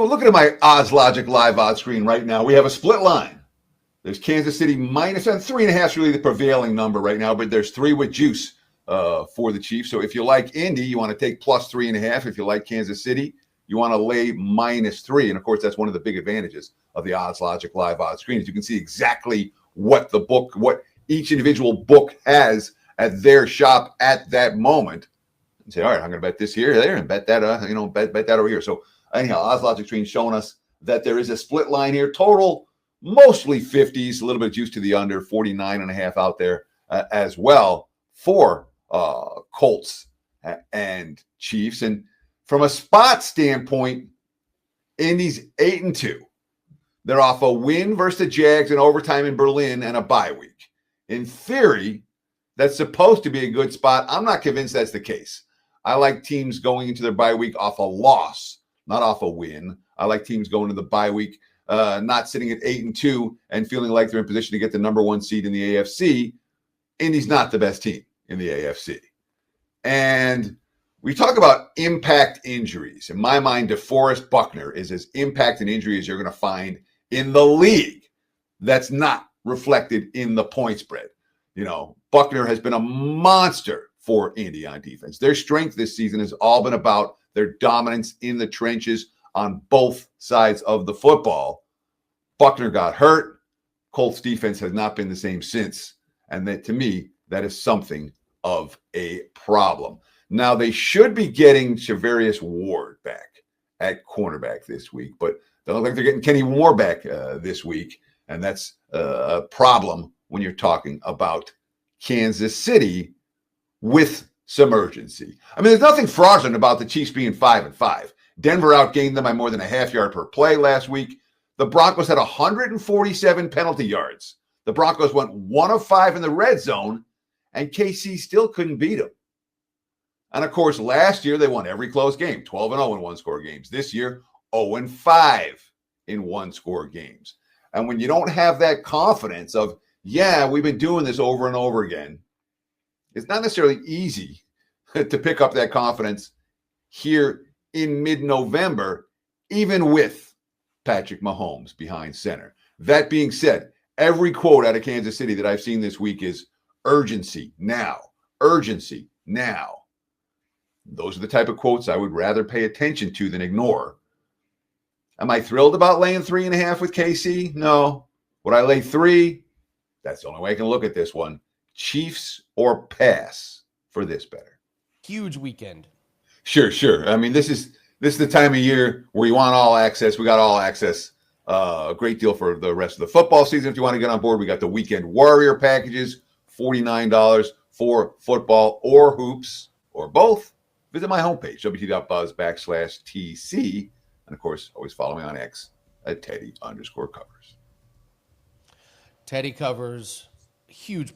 Well, looking at my Odds Logic live odds screen right now, we have a split line. There's Kansas City minus, and 3.5 is really the prevailing number right now, but there's 3 with juice for the Chiefs. So if you like Indy, you want to take plus 3.5. If you like Kansas City, you want to lay -3. And of course, that's one of the big advantages of the Odds Logic live odds screen is you can see exactly what each individual book has at their shop at that moment. And say, all right, I'm going to bet this here, there, and bet that, bet that over here. So anyhow, Odds Logic screen showing us that there is a split line here. Total mostly 50s, a little bit of juice to the under, 49.5 out there as well for Colts and Chiefs. And from a spot standpoint, Indy's 8-2. They're off a win versus the Jags in overtime in Berlin and a bye week. In theory, that's supposed to be a good spot. I'm not convinced that's the case. I like teams going into their bye week off a loss, not off a win. I like teams going to the bye week not sitting at 8-2 and feeling like they're in position to get the number 1 seed in the AFC. Indy's not the best team in the AFC. And we talk about impact injuries. In my mind, DeForest Buckner is as impact and injury as you're going to find in the league. That's not reflected in the point spread. Buckner has been a monster for Indy on defense. Their strength this season has all been about their dominance in the trenches on both sides of the football. Buckner got hurt. Colts defense has not been the same since. And that, to me, that is something of a problem. Now, they should be getting Shavarius Ward back at cornerback this week, but they look like they're getting Kenny Moore back this week. And that's a problem when you're talking about Kansas City with some urgency. I mean, there's nothing fraudulent about the Chiefs being 5-5. Denver outgained them by more than a half yard per play last week. The Broncos had 147 penalty yards. The Broncos went 1 of 5 in the red zone, and KC still couldn't beat them. And of course, last year they won every close game, 12-0 in one-score games. This year, 0-5 in one-score games. And when you don't have that confidence of, we've been doing this over and over again, it's not necessarily easy to pick up that confidence here in mid-November, even with Patrick Mahomes behind center. That being said, every quote out of Kansas City that I've seen this week is urgency now, urgency now. Those are the type of quotes I would rather pay attention to than ignore. Am I thrilled about laying 3.5 with KC? No. Would I lay 3? That's the only way I can look at this one. Chiefs or pass for this better. Huge weekend. Sure. I mean, this is the time of year where you want all access. We got all access. A great deal for the rest of the football season. If you want to get on board, we got the Weekend Warrior packages, $49 for football or hoops or both. Visit my homepage, wt.buzz/TC. And of course, always follow me on X at Teddy_covers. Teddy covers huge